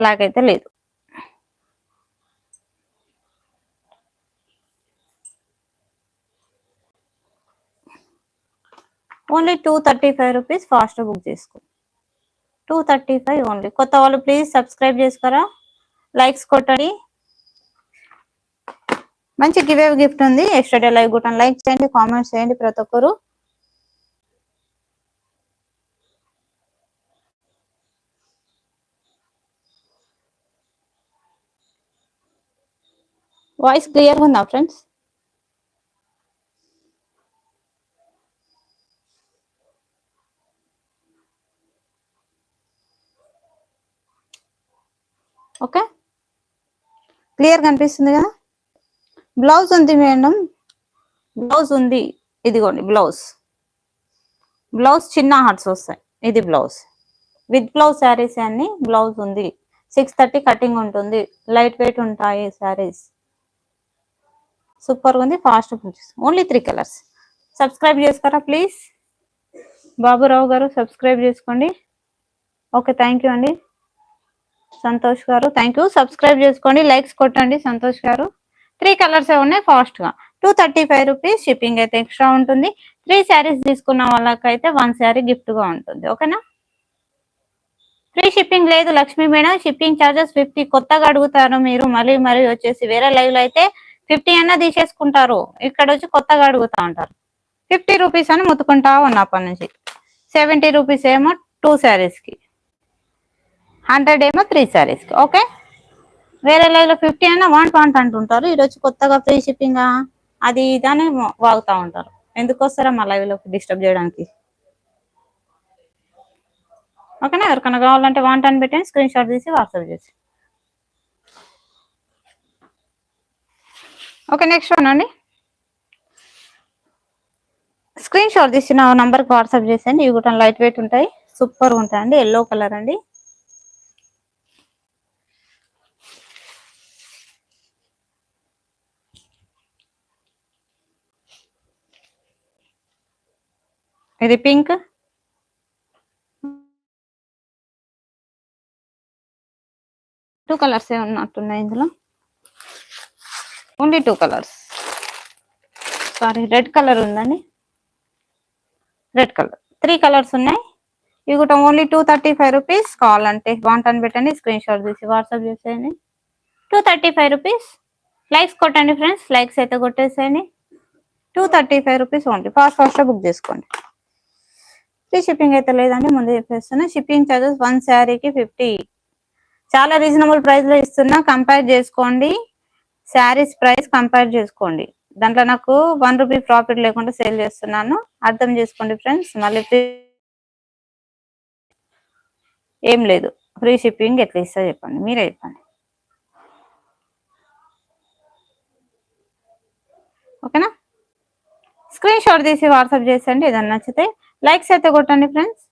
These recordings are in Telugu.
బ్లాక్ అయితే లేదు. Only 235 rupees. ఫాస్ట్ బుక్ చేసుకో. 235 ఓన్లీ. కొత్త వాళ్ళు ప్లీజ్ సబ్స్క్రైబ్ చేసుకోరా, లైక్స్ కొట్టండి. మంచి గివ్ అవే గిఫ్ట్ ఉంది. ఎక్స్ట్రా డే లైవ్ గుట్టని లైక్ చేయండి, కామెంట్స్ చేయండి ప్రతి ఒక్కరు. వాయిస్ క్లియర్గా ఉందా ఫ్రెండ్స్? ఓకే, క్లియర్ కనిపిస్తుంది కదా? బ్లౌజ్ ఉంది మేడం, బ్లౌజ్ ఉంది. ఇదిగోండి బ్లౌజ్. బ్లౌజ్ చిన్న హార్ట్స్ వస్తాయి. ఇది బ్లౌజ్ విత్ బ్లౌజ్ శారీస్ అన్ని. బ్లౌజ్ ఉంది. 630 కటింగ్ ఉంటుంది. లైట్ వెయిట్ ఉంటాయి శారీస్. సూపర్ ఉంది. Fast only 3 colours. సబ్స్క్రైబ్ చేసుకోరా ప్లీజ్. బాబురావు గారు సబ్స్క్రైబ్ చేసుకోండి. ఓకే, థ్యాంక్ యూ అండి. సంతోష్ గారు థ్యాంక్ యూ. సబ్స్క్రైబ్ చేసుకోండి, లైక్స్ కొట్టండి. సంతోష్ గారు 3 కలర్స్ ఉన్నాయి. ఫాస్ట్ గా 235 రూపీస్. షిప్పింగ్ అయితే ఎక్స్ట్రా ఉంటుంది. 3 శారీస్ తీసుకున్న వాళ్ళకైతే 1 శారీ గిఫ్ట్ గా ఉంటుంది. ఓకేనా? ఫ్రీ షిప్పింగ్ లేదు లక్ష్మీ మేడం. Shipping charges 50. కొత్తగా అడుగుతారు మీరు. మళ్ళీ వచ్చేసి వేరే లైవ్ లో అయితే 50 అన్నా తీసేసుకుంటారు. ఇక్కడ వచ్చి కొత్తగా అడుగుతా ఉంటారు. 50 రూపీస్ అని ముత్తుకుంటా ఉన్నా అప్పటి నుంచి. 70 రూపీస్ ఏమో 2 శారీస్ కి, 100 ఏమో 3 శారీస్ కి. ఓకే, వేరే లైవ్ లో 50 అన్నా వాంట్ అంటుంటారు. ఈరోజు కొత్తగా ఫ్రీ షిప్పింగ్ అది ఇదని వాగుతా ఉంటారు. ఎందుకు వస్తారా మా లైవ్ లో డిస్టర్బ్ చేయడానికి? ఓకేనా? ఎవరికైనా కావాలంటే వాంట్ అని పెట్టండి, స్క్రీన్ షాట్ తీసి వాట్సాప్ చేసి. ఓకే, నెక్స్ట్ వన్ అండి. స్క్రీన్ షాట్ తీసి నా నంబర్కి వాట్సాప్ చేసేయండి. ఇవి కూడా లైట్ వెయిట్ ఉంటాయి, సూపర్ ఉంటాయండి. ఎల్లో కలర్ అండి. ఇది పింక్. టూ కలర్స్ ఏ ఉన్నట్టున్నాయి ఇందులో. Only 2 colours. Sorry, red colour ఉందండి. రెడ్ కలర్ 3 కలర్స్ ఉన్నాయి. ఇవి కూడా ఓన్లీ 235 రూపీస్. కావాలంటే వాంట్ అని పెట్టండి, స్క్రీన్ షాట్ తీసి వాట్సాప్ చేసేయండి. 235 రూపీస్. లైక్స్ కొట్టండి ఫ్రెండ్స్, లైక్స్ అయితే కొట్టేసేయండి. 235 రూపీస్ ఓన్లీ. ఫాస్ట్ బుక్ చేసుకోండి. ఫ్రీ షిప్పింగ్ అయితే లేదండి, ముందు చెప్పేస్తున్నా. షిప్పింగ్ చార్జెస్ 1 శారీకి 50. చాలా రీజనబుల్ ప్రైస్ లో ఇస్తున్నా. కంపేర్ చేసుకోండి, శారీస్ ప్రైస్ కంపేర్ చేసుకోండి. దాంట్లో నాకు 1 రూపీ ప్రాఫిట్ లేకుండా సేల్ చేస్తున్నాను. అర్థం చేసుకోండి ఫ్రెండ్స్. మళ్ళీ ఏం లేదు. ఫ్రీ షిప్పింగ్ ఎట్లా ఇస్తా చెప్పండి, మీరే చెప్పండి. ఓకేనా? స్క్రీన్ షాట్ తీసి వాట్సాప్ చేసండి. ఏదన్నా నచ్చితే లైక్స్ అయితే కొట్టండి ఫ్రెండ్స్.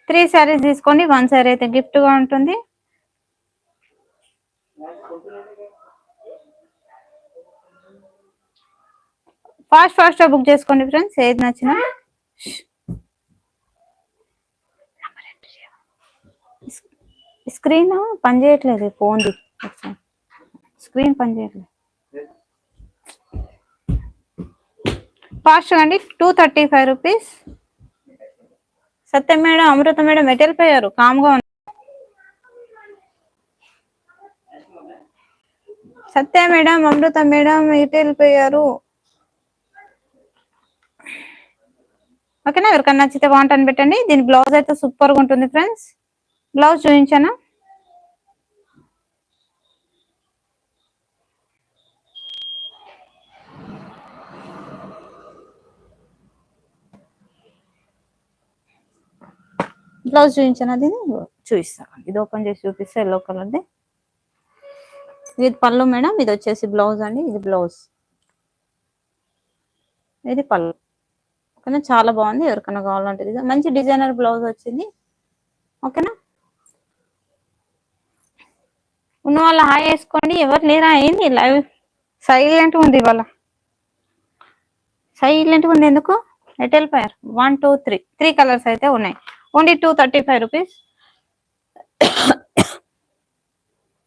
3 శారీస్ తీసుకోండి, 1 శారీ అయితే గిఫ్ట్ గా ఉంటుంది. ఫాస్ట్ బుక్ చేసుకోండి ఫ్రెండ్స్. ఏది నచ్చినా. స్క్రీన్ పనిచేయట్లేదు ఫోన్ది. స్క్రీన్ పనిచేయట్లేదు. ఫాస్ట్ అండి. 235 రూపీస్. సత్యం మేడం, అమృత మేడం ఎటు వెళ్ళిపోయారు? కామ్గా ఉన్నారు. సత్య మేడం, అమృత మేడం ఎటు వెళ్ళిపోయారు? ఓకేనా? ఎవరికన్నా నచ్చితే వాంట్ అని పెట్టండి. దీని బ్లౌజ్ అయితే సూపర్ గా ఉంటుంది ఫ్రెండ్స్. బ్లౌజ్ చూపించానా? బ్లౌజ్ చూపించాను, అది చూపిస్తాను. ఇది ఓపెన్ చేసి చూపిస్తే ఎల్లో కలర్ది. ఇది పళ్ళు మేడం. ఇది వచ్చేసి బ్లౌజ్ అండి. ఇది బ్లౌజ్, ఇది పళ్ళు. ఓకేనా? చాలా బాగుంది. ఎవరికైనా కావాలంటే ఇది మంచి డిజైనర్ బ్లౌజ్ వచ్చింది. ఓకేనా? ఉన్న వాళ్ళ హాయ్ వేసుకోండి. ఎవరు లేరా? ఏంది లైవ్ సైలెంట్ ఉంది ఇవాళ? సైలెంట్ ఉంది ఎందుకు? ఎటు వెళ్ళిపోయారు? 1 2 3 కలర్స్ అయితే ఉన్నాయి. Only 235 rupees.